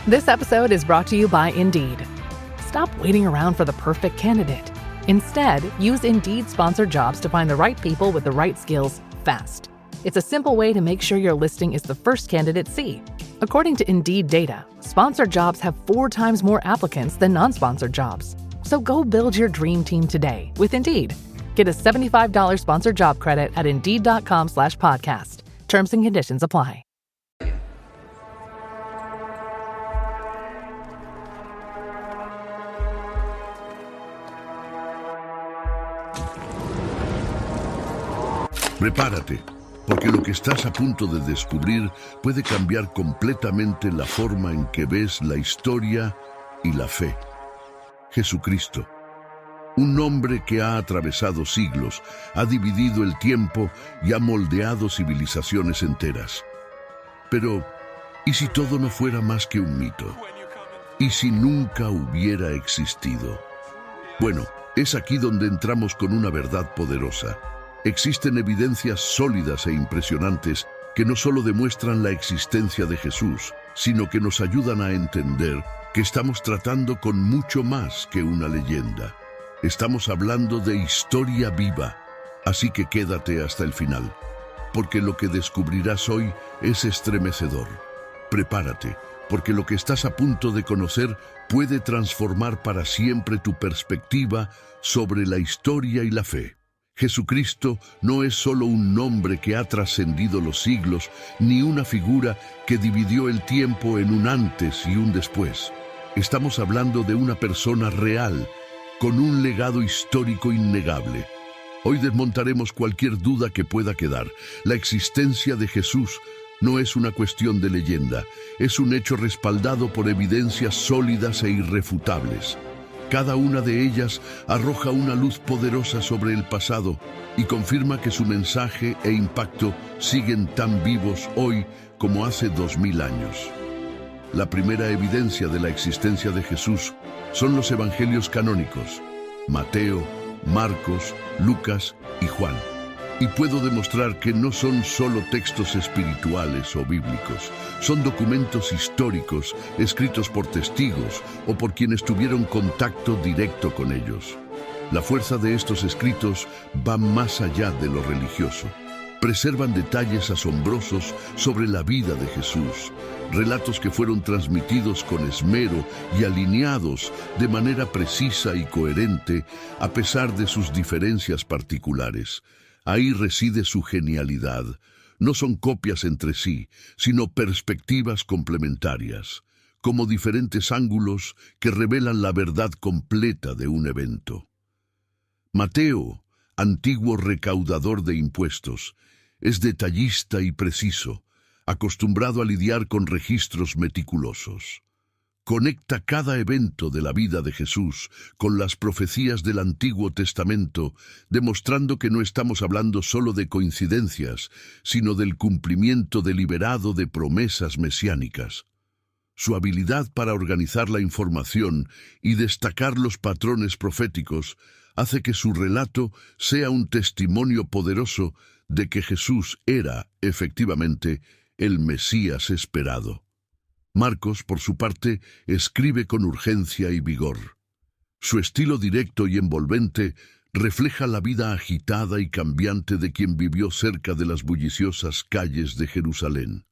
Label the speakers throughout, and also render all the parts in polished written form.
Speaker 1: This episode is brought to you by Indeed. Stop waiting around for the perfect candidate. Instead, use Indeed sponsored jobs to find the right people with the right skills fast. It's a simple way to make sure your listing is the first candidates see. According to Indeed data, sponsored jobs have 4 times more applicants than non-sponsored jobs. So go build your dream team today with Indeed. Get a $75 sponsored job credit at Indeed.com/podcast. Terms and conditions apply.
Speaker 2: Prepárate, porque lo que estás a punto de descubrir puede cambiar completamente la forma en que ves la historia y la fe. Jesucristo, un nombre que ha atravesado siglos, ha dividido el tiempo y ha moldeado civilizaciones enteras. Pero, ¿y si todo no fuera más que un mito? ¿Y si nunca hubiera existido? Bueno, es aquí donde entramos con una verdad poderosa. Existen evidencias sólidas e impresionantes que no solo demuestran la existencia de Jesús, sino que nos ayudan a entender que estamos tratando con mucho más que una leyenda. Estamos hablando de historia viva, así que quédate hasta el final, porque lo que descubrirás hoy es estremecedor. Prepárate, porque lo que estás a punto de conocer puede transformar para siempre tu perspectiva sobre la historia y la fe. Jesucristo no es solo un nombre que ha trascendido los siglos, ni una figura que dividió el tiempo en un antes y un después. Estamos hablando de una persona real, con un legado histórico innegable. Hoy desmontaremos cualquier duda que pueda quedar. La existencia de Jesús no es una cuestión de leyenda, es un hecho respaldado por evidencias sólidas e irrefutables. Cada una de ellas arroja una luz poderosa sobre el pasado y confirma que su mensaje e impacto siguen tan vivos hoy como hace 2000 años. La primera evidencia de la existencia de Jesús son los evangelios canónicos, Mateo, Marcos, Lucas y Juan. Y puedo demostrar que no son solo textos espirituales o bíblicos, son documentos históricos escritos por testigos o por quienes tuvieron contacto directo con ellos. La fuerza de estos escritos va más allá de lo religioso. Preservan detalles asombrosos sobre la vida de Jesús, relatos que fueron transmitidos con esmero y alineados de manera precisa y coherente a pesar de sus diferencias particulares. Ahí reside su genialidad. No son copias entre sí, sino perspectivas complementarias, como diferentes ángulos que revelan la verdad completa de un evento. Mateo, antiguo recaudador de impuestos, es detallista y preciso, acostumbrado a lidiar con registros meticulosos. Conecta cada evento de la vida de Jesús con las profecías del Antiguo Testamento, demostrando que no estamos hablando solo de coincidencias, sino del cumplimiento deliberado de promesas mesiánicas. Su habilidad para organizar la información y destacar los patrones proféticos hace que su relato sea un testimonio poderoso de que Jesús era, efectivamente, el Mesías esperado. Marcos, por su parte, escribe con urgencia y vigor. Su estilo directo y envolvente refleja la vida agitada y cambiante de quien vivió cerca de las bulliciosas calles de Jerusalén.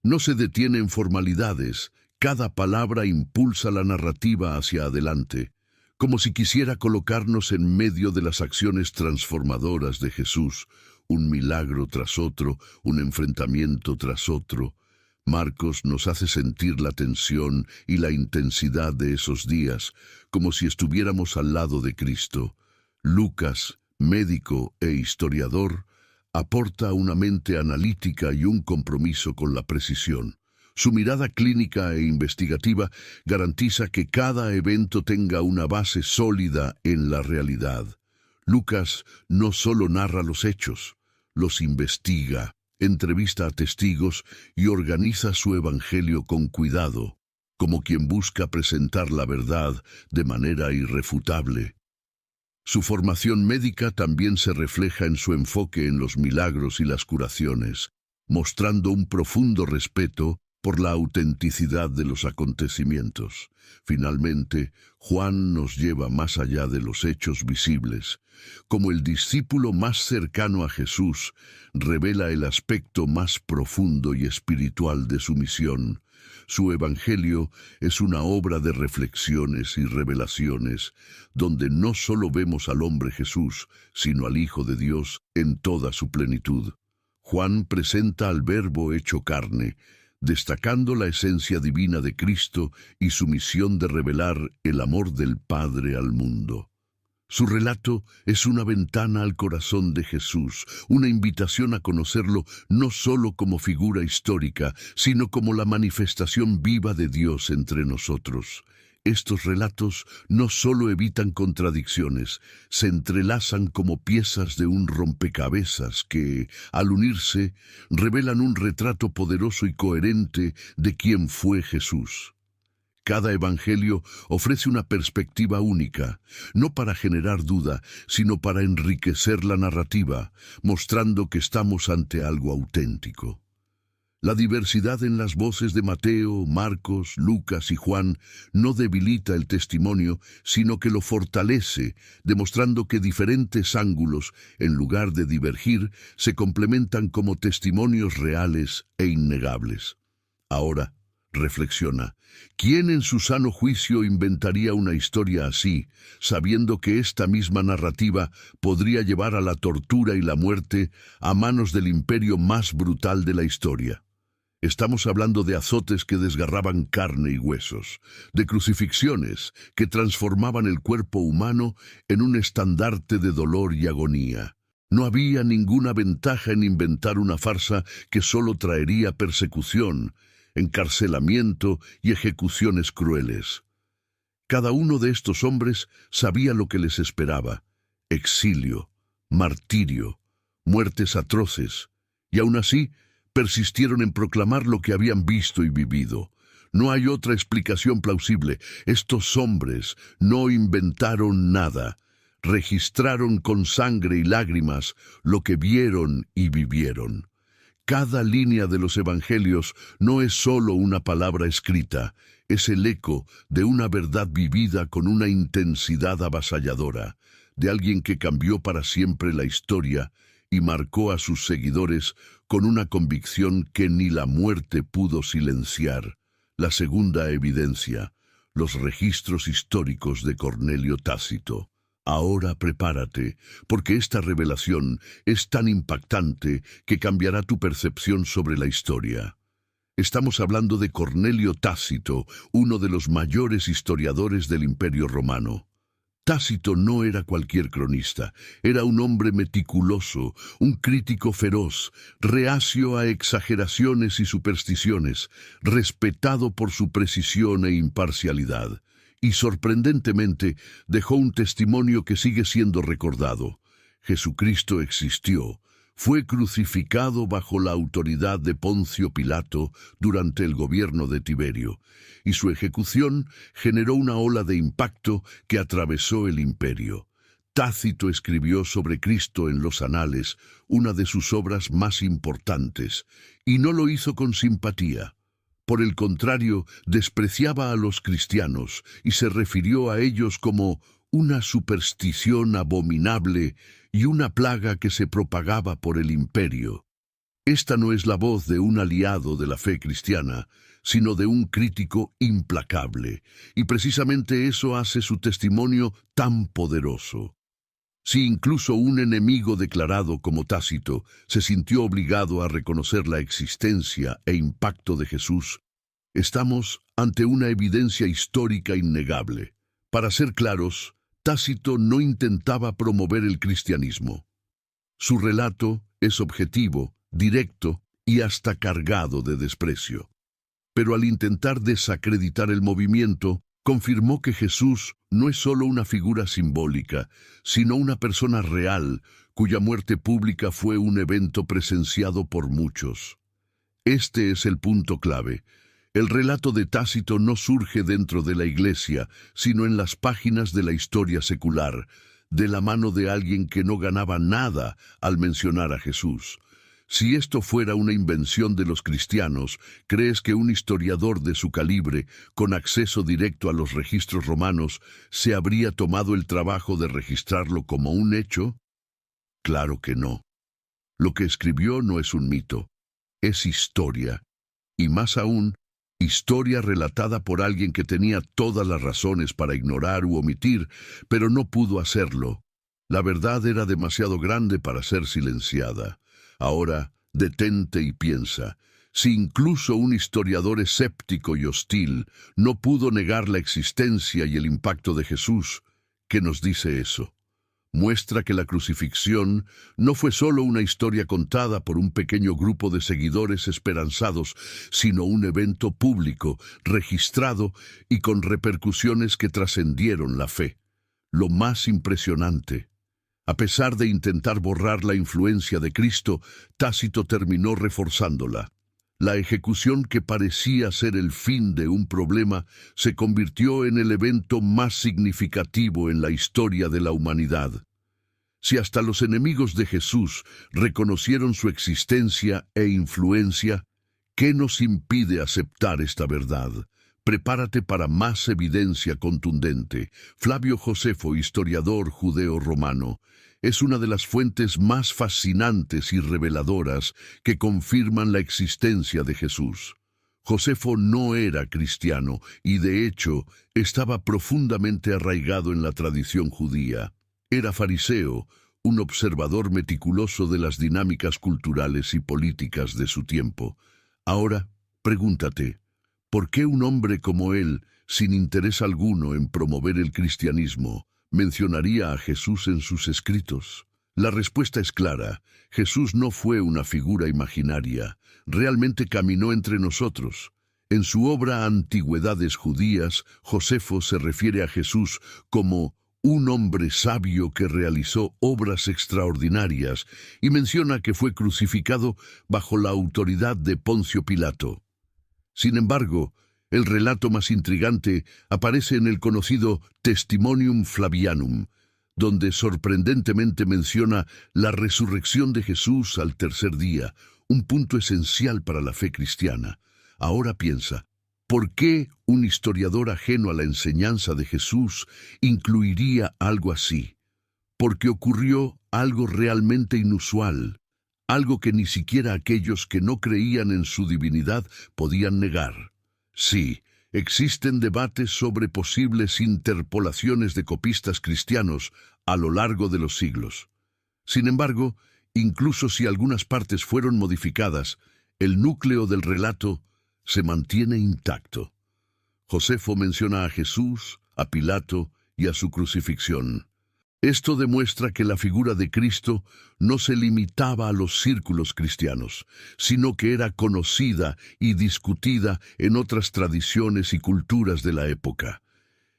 Speaker 2: No se detiene en formalidades, cada palabra impulsa la narrativa hacia adelante, como si quisiera colocarnos en medio de las acciones transformadoras de Jesús, un milagro tras otro, un enfrentamiento tras otro. Marcos nos hace sentir la tensión y la intensidad de esos días, como si estuviéramos al lado de Cristo. Lucas, médico e historiador, aporta una mente analítica y un compromiso con la precisión. Su mirada clínica e investigativa garantiza que cada evento tenga una base sólida en la realidad. Lucas no solo narra los hechos, los investiga, entrevista a testigos y organiza su evangelio con cuidado, como quien busca presentar la verdad de manera irrefutable. Su formación médica también se refleja en su enfoque en los milagros y las curaciones, mostrando un profundo respeto por la autenticidad de los acontecimientos. Finalmente, Juan nos lleva más allá de los hechos visibles. Como el discípulo más cercano a Jesús, revela el aspecto más profundo y espiritual de su misión. Su evangelio es una obra de reflexiones y revelaciones, donde no solo vemos al hombre Jesús, sino al Hijo de Dios en toda su plenitud. Juan presenta al Verbo hecho carne, destacando la esencia divina de Cristo y su misión de revelar el amor del Padre al mundo. Su relato es una ventana al corazón de Jesús, una invitación a conocerlo no solo como figura histórica, sino como la manifestación viva de Dios entre nosotros. Estos relatos no solo evitan contradicciones, se entrelazan como piezas de un rompecabezas que, al unirse, revelan un retrato poderoso y coherente de quién fue Jesús. Cada evangelio ofrece una perspectiva única, no para generar duda, sino para enriquecer la narrativa, mostrando que estamos ante algo auténtico. La diversidad en las voces de Mateo, Marcos, Lucas y Juan no debilita el testimonio, sino que lo fortalece, demostrando que diferentes ángulos, en lugar de divergir, se complementan como testimonios reales e innegables. Ahora, reflexiona, ¿quién en su sano juicio inventaría una historia así, sabiendo que esta misma narrativa podría llevar a la tortura y la muerte a manos del imperio más brutal de la historia? Estamos hablando de azotes que desgarraban carne y huesos, de crucifixiones que transformaban el cuerpo humano en un estandarte de dolor y agonía. No había ninguna ventaja en inventar una farsa que solo traería persecución, encarcelamiento y ejecuciones crueles. Cada uno de estos hombres sabía lo que les esperaba: exilio, martirio, muertes atroces, y aún así persistieron en proclamar lo que habían visto y vivido. No hay otra explicación plausible. Estos hombres no inventaron nada. Registraron con sangre y lágrimas lo que vieron y vivieron. Cada línea de los evangelios no es solo una palabra escrita, es el eco de una verdad vivida con una intensidad avasalladora, de alguien que cambió para siempre la historia y marcó a sus seguidores con una convicción que ni la muerte pudo silenciar. La segunda evidencia, los registros históricos de Cornelio Tácito. Ahora prepárate, porque esta revelación es tan impactante que cambiará tu percepción sobre la historia. Estamos hablando de Cornelio Tácito, uno de los mayores historiadores del Imperio Romano. Tácito no era cualquier cronista, era un hombre meticuloso, un crítico feroz, reacio a exageraciones y supersticiones, respetado por su precisión e imparcialidad. Y sorprendentemente dejó un testimonio que sigue siendo recordado. Jesucristo existió, fue crucificado bajo la autoridad de Poncio Pilato durante el gobierno de Tiberio, y su ejecución generó una ola de impacto que atravesó el imperio. Tácito escribió sobre Cristo en los Anales, una de sus obras más importantes, y no lo hizo con simpatía. Por el contrario, despreciaba a los cristianos y se refirió a ellos como una superstición abominable y una plaga que se propagaba por el imperio. Esta no es la voz de un aliado de la fe cristiana, sino de un crítico implacable, y precisamente eso hace su testimonio tan poderoso. Si incluso un enemigo declarado como Tácito se sintió obligado a reconocer la existencia e impacto de Jesús, estamos ante una evidencia histórica innegable. Para ser claros, Tácito no intentaba promover el cristianismo. Su relato es objetivo, directo y hasta cargado de desprecio. Pero al intentar desacreditar el movimiento, confirmó que Jesús no es solo una figura simbólica, sino una persona real, cuya muerte pública fue un evento presenciado por muchos. Este es el punto clave. El relato de Tácito no surge dentro de la Iglesia, sino en las páginas de la historia secular, de la mano de alguien que no ganaba nada al mencionar a Jesús. Si esto fuera una invención de los cristianos, ¿crees que un historiador de su calibre, con acceso directo a los registros romanos, se habría tomado el trabajo de registrarlo como un hecho? Claro que no. Lo que escribió no es un mito, es historia. Y más aún, historia relatada por alguien que tenía todas las razones para ignorar u omitir, pero no pudo hacerlo. La verdad era demasiado grande para ser silenciada. Ahora, detente y piensa. Si incluso un historiador escéptico y hostil no pudo negar la existencia y el impacto de Jesús, ¿qué nos dice eso? Muestra que la crucifixión no fue solo una historia contada por un pequeño grupo de seguidores esperanzados, sino un evento público, registrado y con repercusiones que trascendieron la fe. Lo más impresionante: a pesar de intentar borrar la influencia de Cristo, Tácito terminó reforzándola. La ejecución que parecía ser el fin de un problema se convirtió en el evento más significativo en la historia de la humanidad. Si hasta los enemigos de Jesús reconocieron su existencia e influencia, ¿qué nos impide aceptar esta verdad? Prepárate para más evidencia contundente. Flavio Josefo, historiador judeo-romano, es una de las fuentes más fascinantes y reveladoras que confirman la existencia de Jesús. Josefo no era cristiano y, de hecho, estaba profundamente arraigado en la tradición judía. Era fariseo, un observador meticuloso de las dinámicas culturales y políticas de su tiempo. Ahora, pregúntate, ¿por qué un hombre como él, sin interés alguno en promover el cristianismo, mencionaría a Jesús en sus escritos? La respuesta es clara. Jesús no fue una figura imaginaria, realmente caminó entre nosotros. En su obra Antigüedades Judías, Josefo se refiere a Jesús como un hombre sabio que realizó obras extraordinarias y menciona que fue crucificado bajo la autoridad de Poncio Pilato. Sin embargo, el relato más intrigante aparece en el conocido Testimonium Flavianum, donde sorprendentemente menciona la resurrección de Jesús al tercer día, un punto esencial para la fe cristiana. Ahora piensa, ¿por qué un historiador ajeno a la enseñanza de Jesús incluiría algo así? Porque ocurrió algo realmente inusual, algo que ni siquiera aquellos que no creían en su divinidad podían negar. Sí, existen debates sobre posibles interpolaciones de copistas cristianos a lo largo de los siglos. Sin embargo, incluso si algunas partes fueron modificadas, el núcleo del relato se mantiene intacto. Josefo menciona a Jesús, a Pilato y a su crucifixión. Esto demuestra que la figura de Cristo no se limitaba a los círculos cristianos, sino que era conocida y discutida en otras tradiciones y culturas de la época.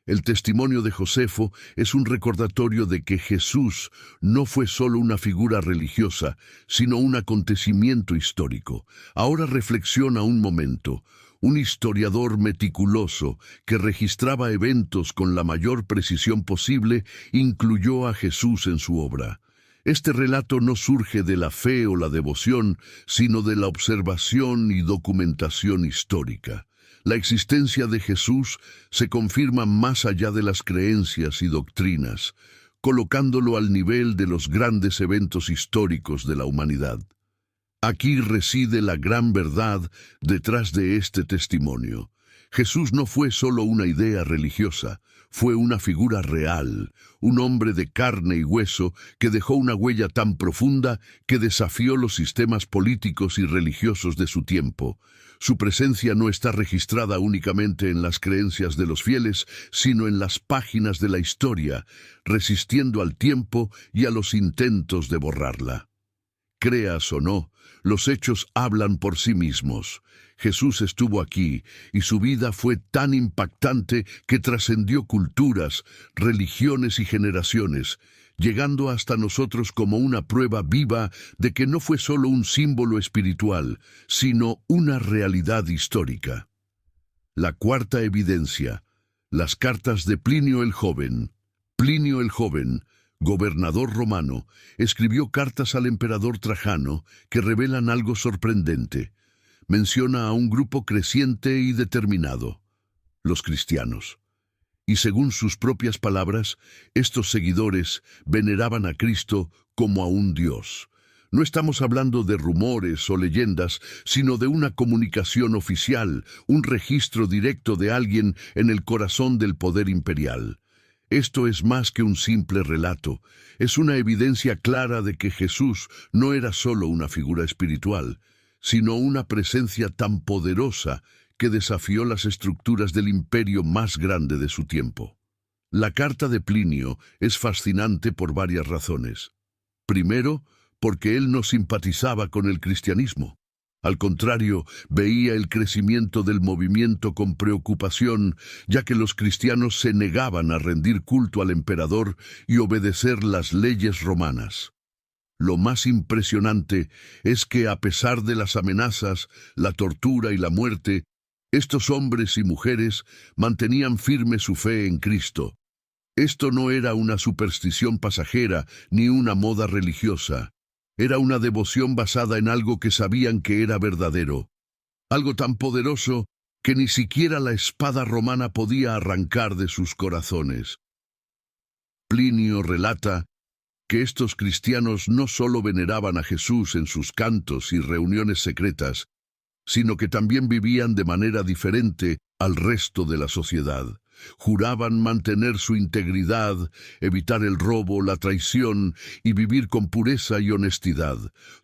Speaker 2: El testimonio de Josefo es un recordatorio de que Jesús no fue solo una figura religiosa, sino un acontecimiento histórico. Ahora reflexiona un momento. Un historiador meticuloso que registraba eventos con la mayor precisión posible incluyó a Jesús en su obra. Este relato no surge de la fe o la devoción, sino de la observación y documentación histórica. La existencia de Jesús se confirma más allá de las creencias y doctrinas, colocándolo al nivel de los grandes eventos históricos de la humanidad. Aquí reside la gran verdad detrás de este testimonio. Jesús no fue solo una idea religiosa, fue una figura real, un hombre de carne y hueso que dejó una huella tan profunda que desafió los sistemas políticos y religiosos de su tiempo. Su presencia no está registrada únicamente en las creencias de los fieles, sino en las páginas de la historia, resistiendo al tiempo y a los intentos de borrarla. Creas o no, los hechos hablan por sí mismos. Jesús estuvo aquí y su vida fue tan impactante que trascendió culturas, religiones y generaciones, llegando hasta nosotros como una prueba viva de que no fue solo un símbolo espiritual, sino una realidad histórica. La cuarta evidencia, las cartas de Plinio el Joven. Plinio el Joven, gobernador romano, escribió cartas al emperador Trajano que revelan algo sorprendente. Menciona a un grupo creciente y determinado, los cristianos. Y según sus propias palabras, estos seguidores veneraban a Cristo como a un Dios. No estamos hablando de rumores o leyendas, sino de una comunicación oficial, un registro directo de alguien en el corazón del poder imperial. Esto es más que un simple relato, es una evidencia clara de que Jesús no era solo una figura espiritual, sino una presencia tan poderosa que desafió las estructuras del imperio más grande de su tiempo. La carta de Plinio es fascinante por varias razones. Primero, porque él no simpatizaba con el cristianismo. Al contrario, veía el crecimiento del movimiento con preocupación, ya que los cristianos se negaban a rendir culto al emperador y obedecer las leyes romanas. Lo más impresionante es que, a pesar de las amenazas, la tortura y la muerte, estos hombres y mujeres mantenían firme su fe en Cristo. Esto no era una superstición pasajera ni una moda religiosa. Era una devoción basada en algo que sabían que era verdadero. Algo tan poderoso que ni siquiera la espada romana podía arrancar de sus corazones. Plinio relata que estos cristianos no solo veneraban a Jesús en sus cantos y reuniones secretas, sino que también vivían de manera diferente al resto de la sociedad. Juraban mantener su integridad, evitar el robo, la traición y vivir con pureza y honestidad.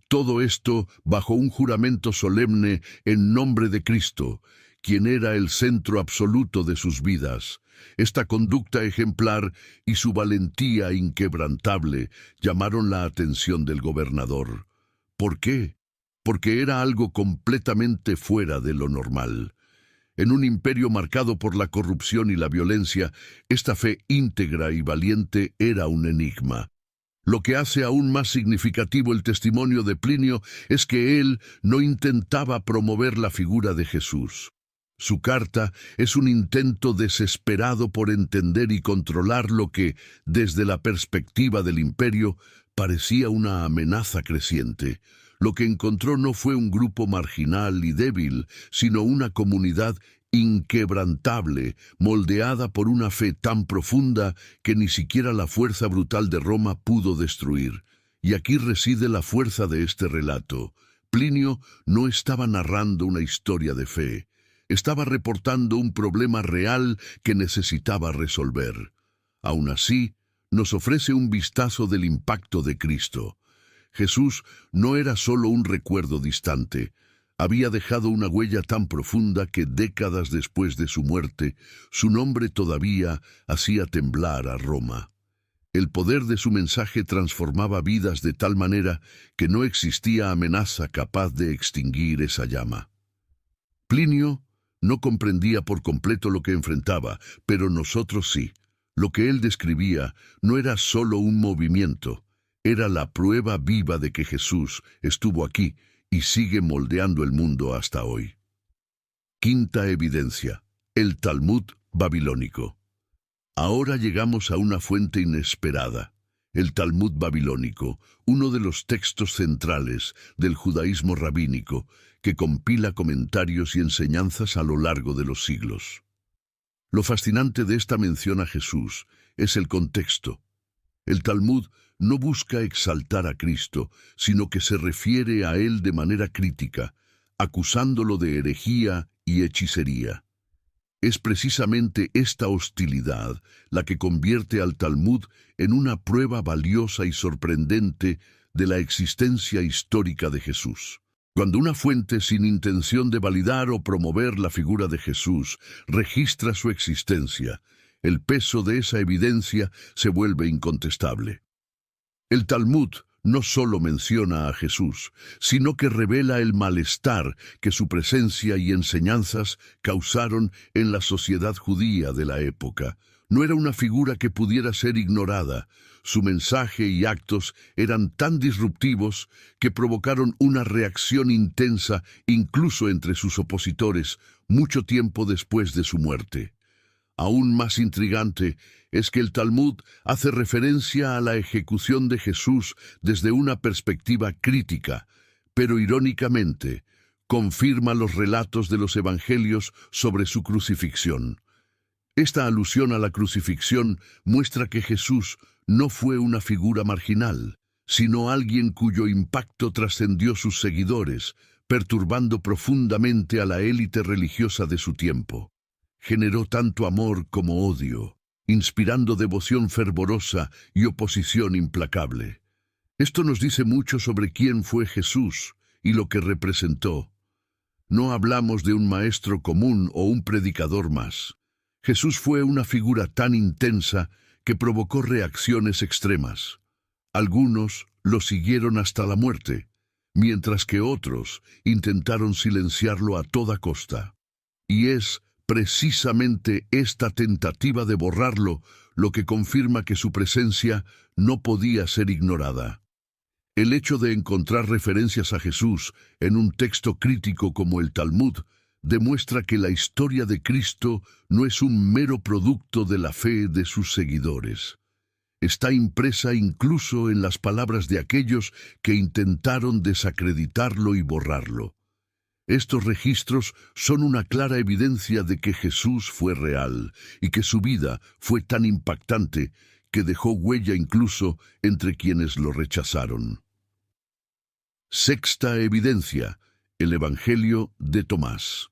Speaker 2: Todo esto bajo un juramento solemne en nombre de Cristo, quien era el centro absoluto de sus vidas. Esta conducta ejemplar y su valentía inquebrantable llamaron la atención del gobernador. ¿Por qué? Porque era algo completamente fuera de lo normal. En un imperio marcado por la corrupción y la violencia, esta fe íntegra y valiente era un enigma. Lo que hace aún más significativo el testimonio de Plinio es que él no intentaba promover la figura de Jesús. Su carta es un intento desesperado por entender y controlar lo que, desde la perspectiva del imperio, parecía una amenaza creciente. Lo que encontró no fue un grupo marginal y débil, sino una comunidad inquebrantable, moldeada por una fe tan profunda que ni siquiera la fuerza brutal de Roma pudo destruir. Y aquí reside la fuerza de este relato. Plinio no estaba narrando una historia de fe, estaba reportando un problema real que necesitaba resolver. Aún así, nos ofrece un vistazo del impacto de Cristo. Jesús no era solo un recuerdo distante, había dejado una huella tan profunda que décadas después de su muerte, su nombre todavía hacía temblar a Roma. El poder de su mensaje transformaba vidas de tal manera que no existía amenaza capaz de extinguir esa llama. Plinio no comprendía por completo lo que enfrentaba, pero nosotros sí. Lo que él describía no era solo un movimiento, era la prueba viva de que Jesús estuvo aquí y sigue moldeando el mundo hasta hoy. Quinta evidencia: el Talmud babilónico. Ahora llegamos a una fuente inesperada, el Talmud babilónico, uno de los textos centrales del judaísmo rabínico que compila comentarios y enseñanzas a lo largo de los siglos. Lo fascinante de esta mención a Jesús es el contexto. El Talmud no busca exaltar a Cristo, sino que se refiere a él de manera crítica, acusándolo de herejía y hechicería. Es precisamente esta hostilidad la que convierte al Talmud en una prueba valiosa y sorprendente de la existencia histórica de Jesús. Cuando una fuente sin intención de validar o promover la figura de Jesús registra su existencia, el peso de esa evidencia se vuelve incontestable. El Talmud no solo menciona a Jesús, sino que revela el malestar que su presencia y enseñanzas causaron en la sociedad judía de la época. No era una figura que pudiera ser ignorada. Su mensaje y actos eran tan disruptivos que provocaron una reacción intensa incluso entre sus opositores mucho tiempo después de su muerte. Aún más intrigante es que el Talmud hace referencia a la ejecución de Jesús desde una perspectiva crítica, pero irónicamente confirma los relatos de los evangelios sobre su crucifixión. Esta alusión a la crucifixión muestra que Jesús no fue una figura marginal, sino alguien cuyo impacto trascendió sus seguidores, perturbando profundamente a la élite religiosa de su tiempo. Generó tanto amor como odio, inspirando devoción fervorosa y oposición implacable. Esto nos dice mucho sobre quién fue Jesús y lo que representó. No hablamos de un maestro común o un predicador más. Jesús fue una figura tan intensa que provocó reacciones extremas. Algunos lo siguieron hasta la muerte, mientras que otros intentaron silenciarlo a toda costa. Y es precisamente esta tentativa de borrarlo lo que confirma que su presencia no podía ser ignorada. El hecho de encontrar referencias a Jesús en un texto crítico como el Talmud demuestra que la historia de Cristo no es un mero producto de la fe de sus seguidores. Está impresa incluso en las palabras de aquellos que intentaron desacreditarlo y borrarlo. Estos registros son una clara evidencia de que Jesús fue real y que su vida fue tan impactante que dejó huella incluso entre quienes lo rechazaron. Sexta evidencia: el Evangelio de Tomás.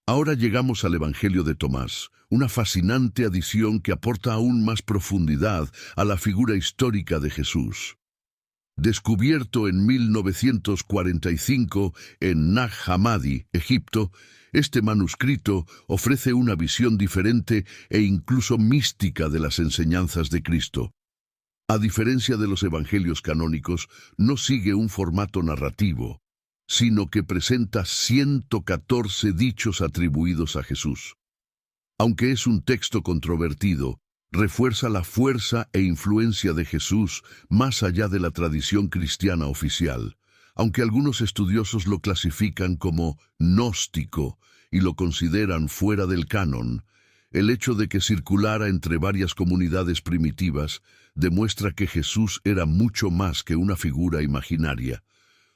Speaker 2: Ahora llegamos al Evangelio de Tomás, una fascinante adición que aporta aún más profundidad a la figura histórica de Jesús. Descubierto en 1945 en Nag Hammadi, Egipto, este manuscrito ofrece una visión diferente e incluso mística de las enseñanzas de Cristo. A diferencia de los evangelios canónicos, no sigue un formato narrativo, sino que presenta 114 dichos atribuidos a Jesús. Aunque es un texto controvertido, refuerza la fuerza e influencia de Jesús más allá de la tradición cristiana oficial, aunque algunos estudiosos lo clasifican como gnóstico y lo consideran fuera del canon. El hecho de que circulara entre varias comunidades primitivas demuestra que Jesús era mucho más que una figura imaginaria.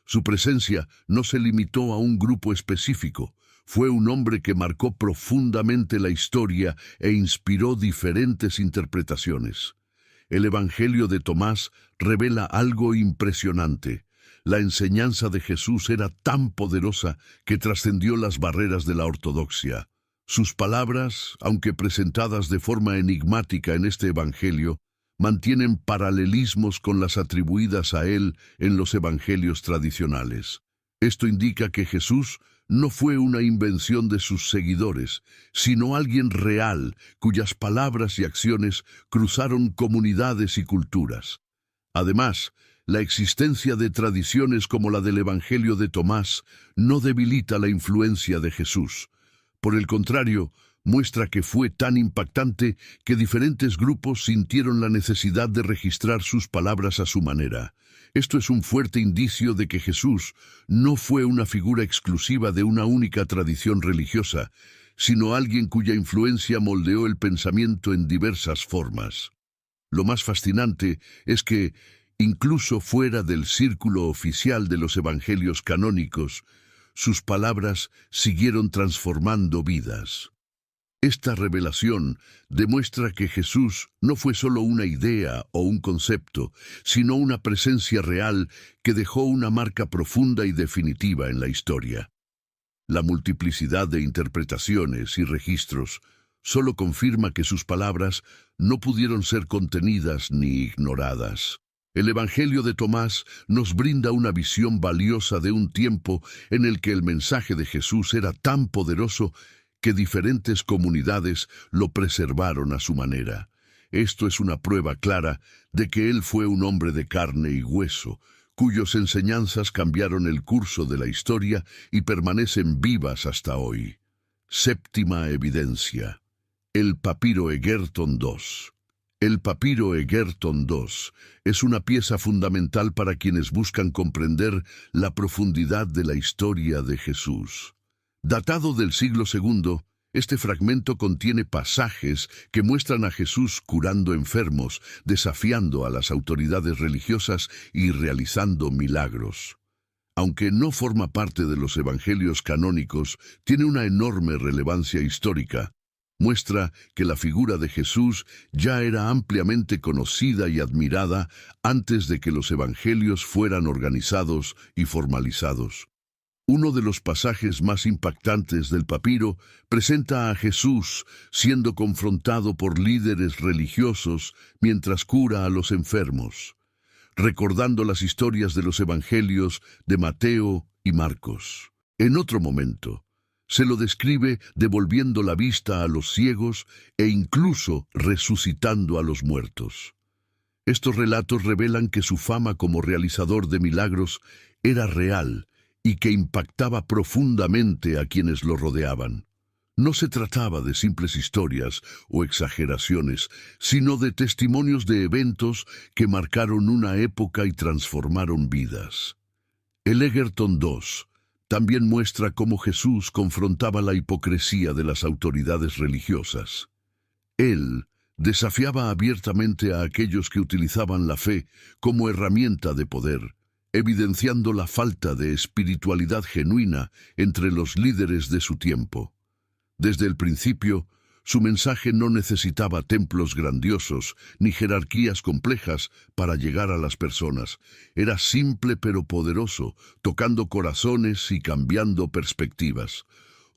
Speaker 2: Su presencia no se limitó a un grupo específico. Fue un hombre que marcó profundamente la historia e inspiró diferentes interpretaciones. El Evangelio de Tomás revela algo impresionante. La enseñanza de Jesús era tan poderosa que trascendió las barreras de la ortodoxia. Sus palabras, aunque presentadas de forma enigmática en este Evangelio, mantienen paralelismos con las atribuidas a él en los evangelios tradicionales. Esto indica que Jesús no fue una invención de sus seguidores, sino alguien real cuyas palabras y acciones cruzaron comunidades y culturas. Además, la existencia de tradiciones como la del Evangelio de Tomás no debilita la influencia de Jesús. Por el contrario, muestra que fue tan impactante que diferentes grupos sintieron la necesidad de registrar sus palabras a su manera. Esto es un fuerte indicio de que Jesús no fue una figura exclusiva de una única tradición religiosa, sino alguien cuya influencia moldeó el pensamiento en diversas formas. Lo más fascinante es que, incluso fuera del círculo oficial de los evangelios canónicos, sus palabras siguieron transformando vidas. Esta revelación demuestra que Jesús no fue solo una idea o un concepto, sino una presencia real que dejó una marca profunda y definitiva en la historia. La multiplicidad de interpretaciones y registros solo confirma que sus palabras no pudieron ser contenidas ni ignoradas. El Evangelio de Tomás nos brinda una visión valiosa de un tiempo en el que el mensaje de Jesús era tan poderoso que diferentes comunidades lo preservaron a su manera. Esto es una prueba clara de que él fue un hombre de carne y hueso, cuyas enseñanzas cambiaron el curso de la historia y permanecen vivas hasta hoy. Séptima evidencia: el papiro Egerton II. El papiro Egerton II es una pieza fundamental para quienes buscan comprender la profundidad de la historia de Jesús. Datado del siglo II, Este fragmento contiene pasajes que muestran a Jesús curando enfermos, desafiando a las autoridades religiosas y realizando milagros. Aunque no forma parte de los evangelios canónicos, tiene una enorme relevancia histórica. Muestra que la figura de Jesús ya era ampliamente conocida y admirada antes de que los evangelios fueran organizados y formalizados. Uno de los pasajes más impactantes del papiro presenta a Jesús siendo confrontado por líderes religiosos mientras cura a los enfermos, recordando las historias de los evangelios de Mateo y Marcos. En otro momento, se lo describe devolviendo la vista a los ciegos e incluso resucitando a los muertos. Estos relatos revelan que su fama como realizador de milagros era real y que impactaba profundamente a quienes lo rodeaban. No se trataba de simples historias o exageraciones, sino de testimonios de eventos que marcaron una época y transformaron vidas. El Egerton II también muestra cómo Jesús confrontaba la hipocresía de las autoridades religiosas. Él desafiaba abiertamente a aquellos que utilizaban la fe como herramienta de poder, evidenciando la falta de espiritualidad genuina entre los líderes de su tiempo. Desde el principio, su mensaje no necesitaba templos grandiosos ni jerarquías complejas para llegar a las personas. Era simple pero poderoso, tocando corazones y cambiando perspectivas.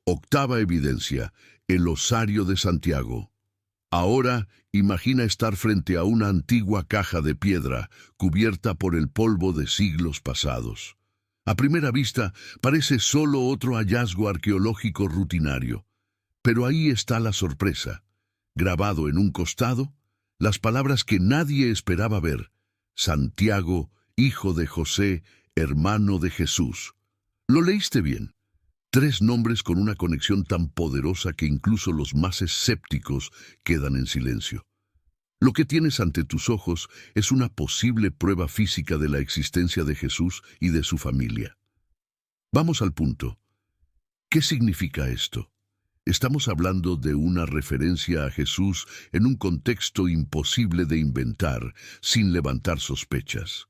Speaker 2: Octava evidencia: el osario de Santiago. Ahora, imagina estar frente a una antigua caja de piedra cubierta por el polvo de siglos pasados. A primera vista, parece solo otro hallazgo arqueológico rutinario. Pero ahí está la sorpresa. Grabado en un costado, las palabras que nadie esperaba ver: Santiago, hijo de José, hermano de Jesús. ¿Lo leíste bien? 3 nombres con una conexión tan poderosa que incluso los más escépticos quedan en silencio. Lo que tienes ante tus ojos es una posible prueba física de la existencia de Jesús y de su familia. Vamos al punto. ¿Qué significa esto? Estamos hablando de una referencia a Jesús en un contexto imposible de inventar, sin levantar sospechas.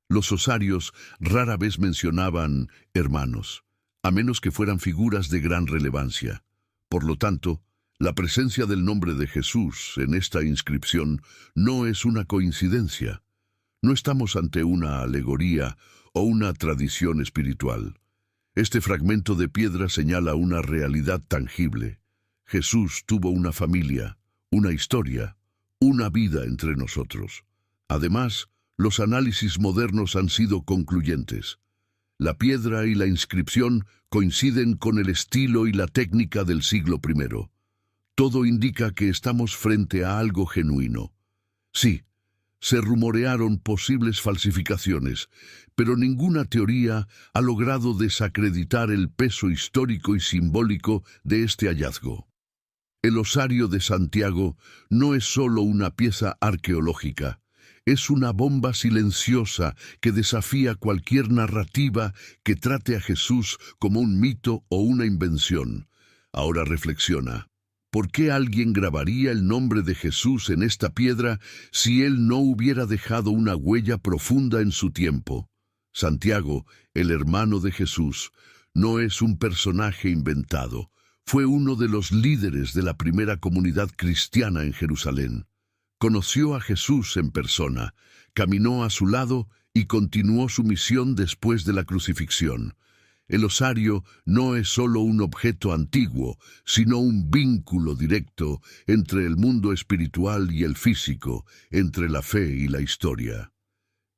Speaker 2: Los osarios rara vez mencionaban hermanos, a menos que fueran figuras de gran relevancia. Por lo tanto, la presencia del nombre de Jesús en esta inscripción no es una coincidencia. No estamos ante una alegoría o una tradición espiritual. Este fragmento de piedra señala una realidad tangible. Jesús tuvo una familia, una historia, una vida entre nosotros. Además, los análisis modernos han sido concluyentes. La piedra y la inscripción coinciden con el estilo y la técnica del siglo I. Todo indica que estamos frente a algo genuino. Sí, se rumorearon posibles falsificaciones, pero ninguna teoría ha logrado desacreditar el peso histórico y simbólico de este hallazgo. El osario de Santiago no es solo una pieza arqueológica. Es una bomba silenciosa que desafía cualquier narrativa que trate a Jesús como un mito o una invención. Ahora reflexiona. ¿Por qué alguien grabaría el nombre de Jesús en esta piedra si él no hubiera dejado una huella profunda en su tiempo? Santiago, el hermano de Jesús, no es un personaje inventado. Fue uno de los líderes de la primera comunidad cristiana en Jerusalén. Conoció a Jesús en persona, caminó a su lado y continuó su misión después de la crucifixión. El osario no es solo un objeto antiguo, sino un vínculo directo entre el mundo espiritual y el físico, entre la fe y la historia.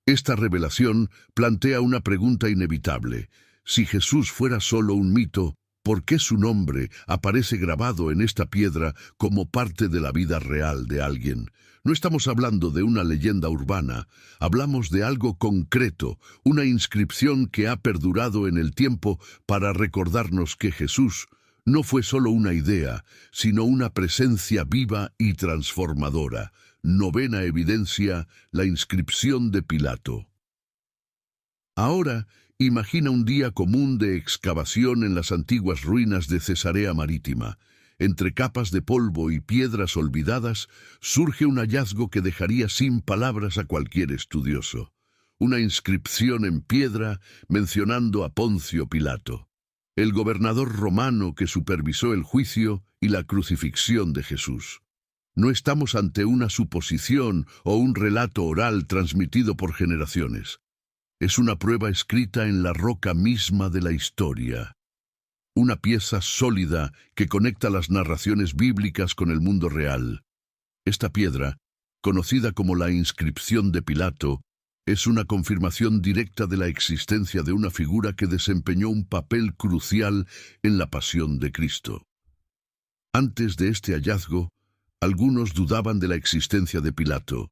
Speaker 2: Esta revelación plantea una pregunta inevitable. Si Jesús fuera solo un mito, ¿por qué su nombre aparece grabado en esta piedra como parte de la vida real de alguien? No estamos hablando de una leyenda urbana, hablamos de algo concreto, una inscripción que ha perdurado en el tiempo para recordarnos que Jesús no fue solo una idea, sino una presencia viva y transformadora. Novena evidencia, la inscripción de Pilato. Ahora, imagina un día común de excavación en las antiguas ruinas de Cesarea Marítima. entre capas de polvo y piedras olvidadas, surge un hallazgo que dejaría sin palabras a cualquier estudioso. Una inscripción en piedra mencionando a Poncio Pilato, el gobernador romano que supervisó el juicio y la crucifixión de Jesús. No estamos ante una suposición o un relato oral transmitido por generaciones. Es una prueba escrita en la roca misma de la historia. Una pieza sólida que conecta las narraciones bíblicas con el mundo real. Esta piedra, conocida como la inscripción de Pilato, es una confirmación directa de la existencia de una figura que desempeñó un papel crucial en la pasión de Cristo. Antes de este hallazgo, algunos dudaban de la existencia de Pilato,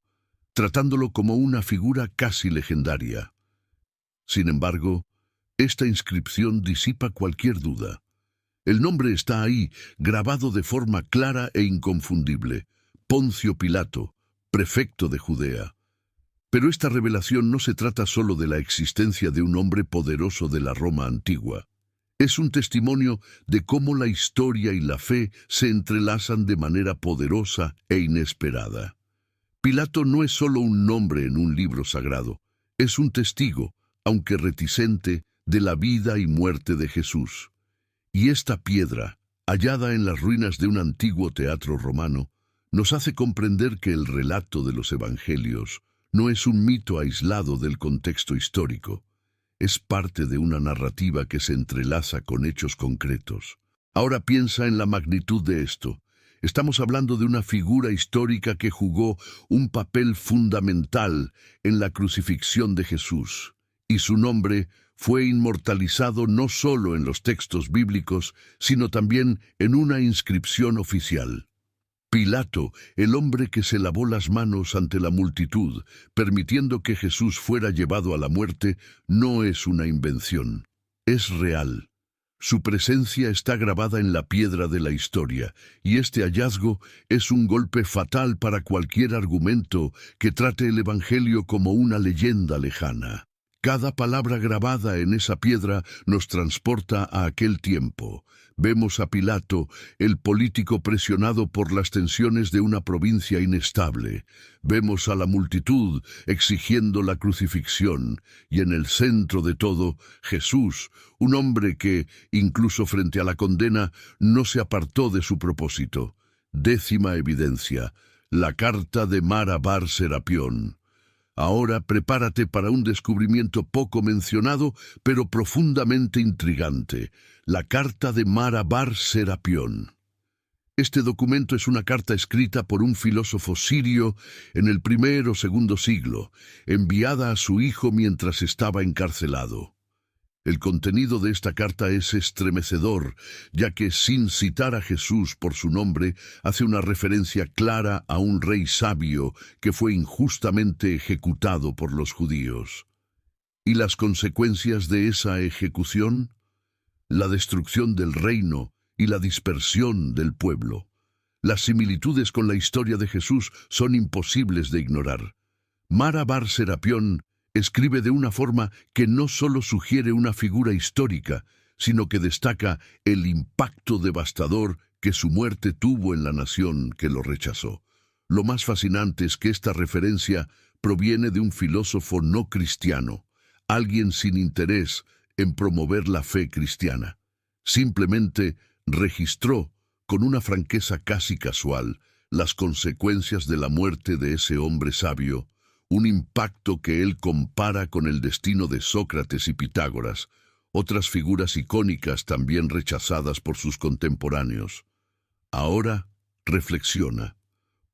Speaker 2: tratándolo como una figura casi legendaria. Sin embargo, esta inscripción disipa cualquier duda. El nombre está ahí, grabado de forma clara e inconfundible: Poncio Pilato, prefecto de Judea. Pero esta revelación no se trata solo de la existencia de un hombre poderoso de la Roma antigua. Es un testimonio de cómo la historia y la fe se entrelazan de manera poderosa e inesperada. Pilato no es solo un nombre en un libro sagrado, es un testigo, aunque reticente, de la vida y muerte de Jesús. Y esta piedra, hallada en las ruinas de un antiguo teatro romano, nos hace comprender que el relato de los evangelios no es un mito aislado del contexto histórico. Es parte de una narrativa que se entrelaza con hechos concretos. Ahora piensa en la magnitud de esto. Estamos hablando de una figura histórica que jugó un papel fundamental en la crucifixión de Jesús, y su nombre fue inmortalizado no solo en los textos bíblicos, sino también en una inscripción oficial. Pilato, el hombre que se lavó las manos ante la multitud, permitiendo que Jesús fuera llevado a la muerte, no es una invención, es real. Su presencia está grabada en la piedra de la historia, y este hallazgo es un golpe fatal para cualquier argumento que trate el Evangelio como una leyenda lejana. Cada palabra grabada en esa piedra nos transporta a aquel tiempo. Vemos a Pilato, el político presionado por las tensiones de una provincia inestable. Vemos a la multitud exigiendo la crucifixión, y en el centro de todo, Jesús, un hombre que, incluso frente a la condena, no se apartó de su propósito. Décima evidencia: la carta de Mara bar Serapión. Ahora prepárate para un descubrimiento poco mencionado, pero profundamente intrigante: la carta de Mara bar Serapión. Este documento es una carta escrita por un filósofo sirio en el I o II siglo, enviada a su hijo mientras estaba encarcelado. El contenido de esta carta es estremecedor, ya que, sin citar a Jesús por su nombre, hace una referencia clara a un rey sabio que fue injustamente ejecutado por los judíos. ¿Y las consecuencias de esa ejecución? La destrucción del reino y la dispersión del pueblo. Las similitudes con la historia de Jesús son imposibles de ignorar. Mara bar Serapión escribe de una forma que no solo sugiere una figura histórica, sino que destaca el impacto devastador que su muerte tuvo en la nación que lo rechazó. Lo más fascinante es que esta referencia proviene de un filósofo no cristiano, alguien sin interés en promover la fe cristiana. Simplemente registró, con una franqueza casi casual, las consecuencias de la muerte de ese hombre sabio, un impacto que él compara con el destino de Sócrates y Pitágoras, otras figuras icónicas también rechazadas por sus contemporáneos. Ahora reflexiona: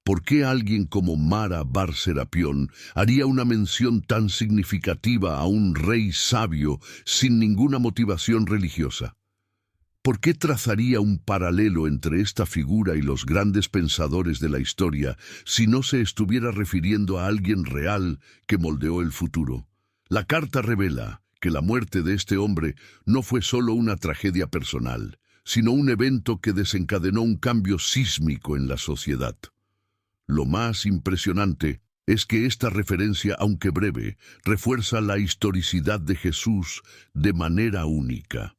Speaker 2: ¿por qué alguien como Mara bar Serapión haría una mención tan significativa a un rey sabio sin ninguna motivación religiosa? ¿Por qué trazaría un paralelo entre esta figura y los grandes pensadores de la historia si no se estuviera refiriendo a alguien real que moldeó el futuro? La carta revela que la muerte de este hombre no fue solo una tragedia personal, sino un evento que desencadenó un cambio sísmico en la sociedad. Lo más impresionante es que esta referencia, aunque breve, refuerza la historicidad de Jesús de manera única.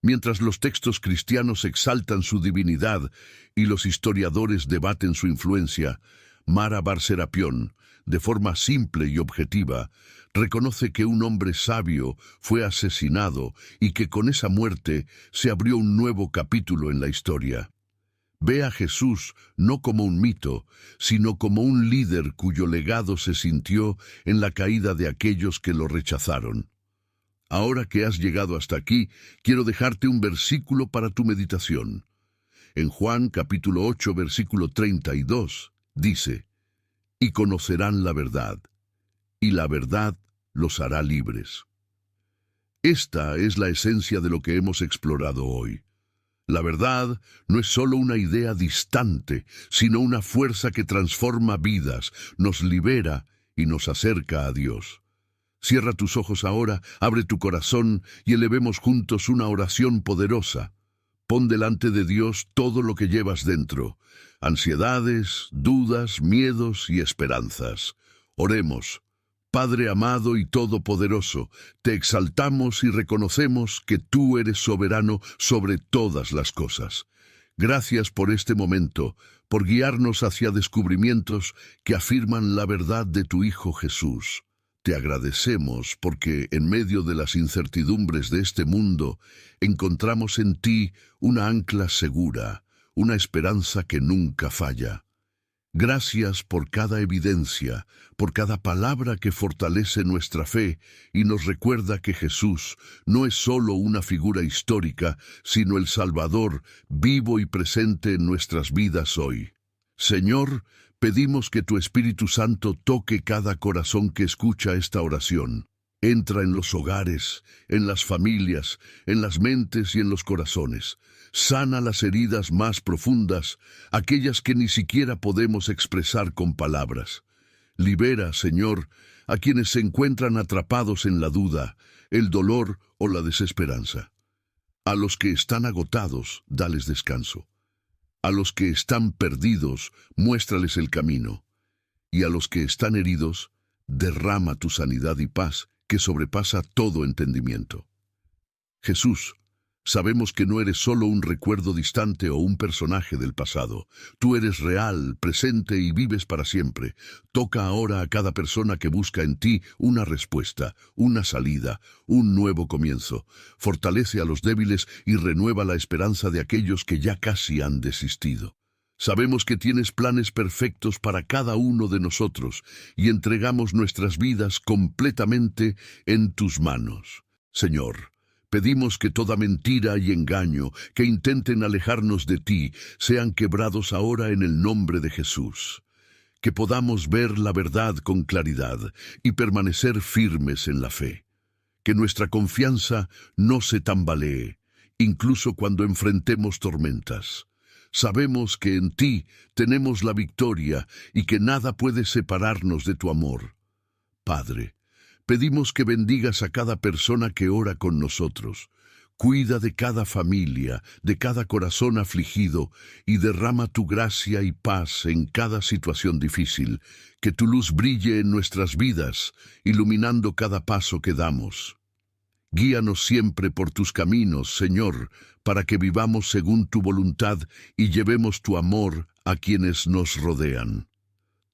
Speaker 2: Mientras los textos cristianos exaltan su divinidad y los historiadores debaten su influencia, Mara bar Serapión, de forma simple y objetiva, reconoce que un hombre sabio fue asesinado y que con esa muerte se abrió un nuevo capítulo en la historia. Ve a Jesús no como un mito, sino como un líder cuyo legado se sintió en la caída de aquellos que lo rechazaron. Ahora que has llegado hasta aquí, quiero dejarte un versículo para tu meditación. En Juan capítulo 8, versículo 32, dice: «Y conocerán la verdad, y la verdad los hará libres». Esta es la esencia de lo que hemos explorado hoy. La verdad no es solo una idea distante, sino una fuerza que transforma vidas, nos libera y nos acerca a Dios. Cierra tus ojos ahora, abre tu corazón y elevemos juntos una oración poderosa. Pon delante de Dios todo lo que llevas dentro: ansiedades, dudas, miedos y esperanzas. Oremos. Padre amado y todopoderoso, te exaltamos y reconocemos que tú eres soberano sobre todas las cosas. Gracias por este momento, por guiarnos hacia descubrimientos que afirman la verdad de tu Hijo Jesús. Te agradecemos porque en medio de las incertidumbres de este mundo encontramos en ti una ancla segura, una esperanza que nunca falla. Gracias por cada evidencia, por cada palabra que fortalece nuestra fe y nos recuerda que Jesús no es solo una figura histórica, sino el Salvador vivo y presente en nuestras vidas hoy. Señor, pedimos que tu Espíritu Santo toque cada corazón que escucha esta oración. Entra en los hogares, en las familias, en las mentes y en los corazones. Sana las heridas más profundas, aquellas que ni siquiera podemos expresar con palabras. Libera, Señor, a quienes se encuentran atrapados en la duda, el dolor o la desesperanza. A los que están agotados, dales descanso. A los que están perdidos, muéstrales el camino. Y a los que están heridos, derrama tu sanidad y paz que sobrepasa todo entendimiento. Jesús, sabemos que no eres solo un recuerdo distante o un personaje del pasado. Tú eres real, presente y vives para siempre. Toca ahora a cada persona que busca en ti una respuesta, una salida, un nuevo comienzo. Fortalece a los débiles y renueva la esperanza de aquellos que ya casi han desistido. Sabemos que tienes planes perfectos para cada uno de nosotros y entregamos nuestras vidas completamente en tus manos. Señor, pedimos que toda mentira y engaño que intenten alejarnos de ti sean quebrados ahora en el nombre de Jesús. Que podamos ver la verdad con claridad y permanecer firmes en la fe. Que nuestra confianza no se tambalee, incluso cuando enfrentemos tormentas. Sabemos que en ti tenemos la victoria y que nada puede separarnos de tu amor. Padre, pedimos que bendigas a cada persona que ora con nosotros. Cuida de cada familia, de cada corazón afligido y derrama tu gracia y paz en cada situación difícil. Que tu luz brille en nuestras vidas, iluminando cada paso que damos. Guíanos siempre por tus caminos, Señor, para que vivamos según tu voluntad y llevemos tu amor a quienes nos rodean.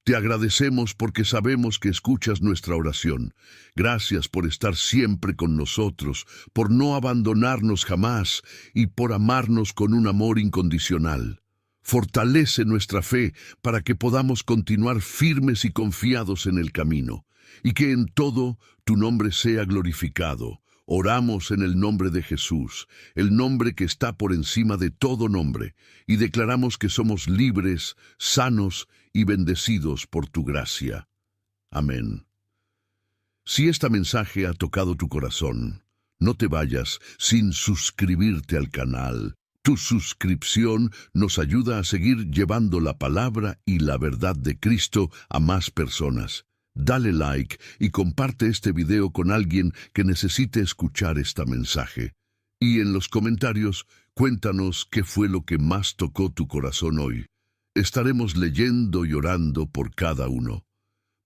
Speaker 2: Te agradecemos porque sabemos que escuchas nuestra oración. Gracias por estar siempre con nosotros, por no abandonarnos jamás y por amarnos con un amor incondicional. Fortalece nuestra fe para que podamos continuar firmes y confiados en el camino, y que en todo tu nombre sea glorificado. Oramos en el nombre de Jesús, el nombre que está por encima de todo nombre, y declaramos que somos libres, sanos y bendecidos por tu gracia. Amén. Si este mensaje ha tocado tu corazón, no te vayas sin suscribirte al canal. Tu suscripción nos ayuda a seguir llevando la palabra y la verdad de Cristo a más personas. Dale like y comparte este video con alguien que necesite escuchar este mensaje. Y en los comentarios, cuéntanos qué fue lo que más tocó tu corazón hoy. Estaremos leyendo y orando por cada uno.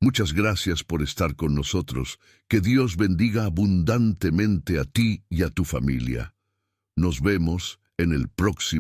Speaker 2: Muchas gracias por estar con nosotros. Que Dios bendiga abundantemente a ti y a tu familia. Nos vemos en el próximo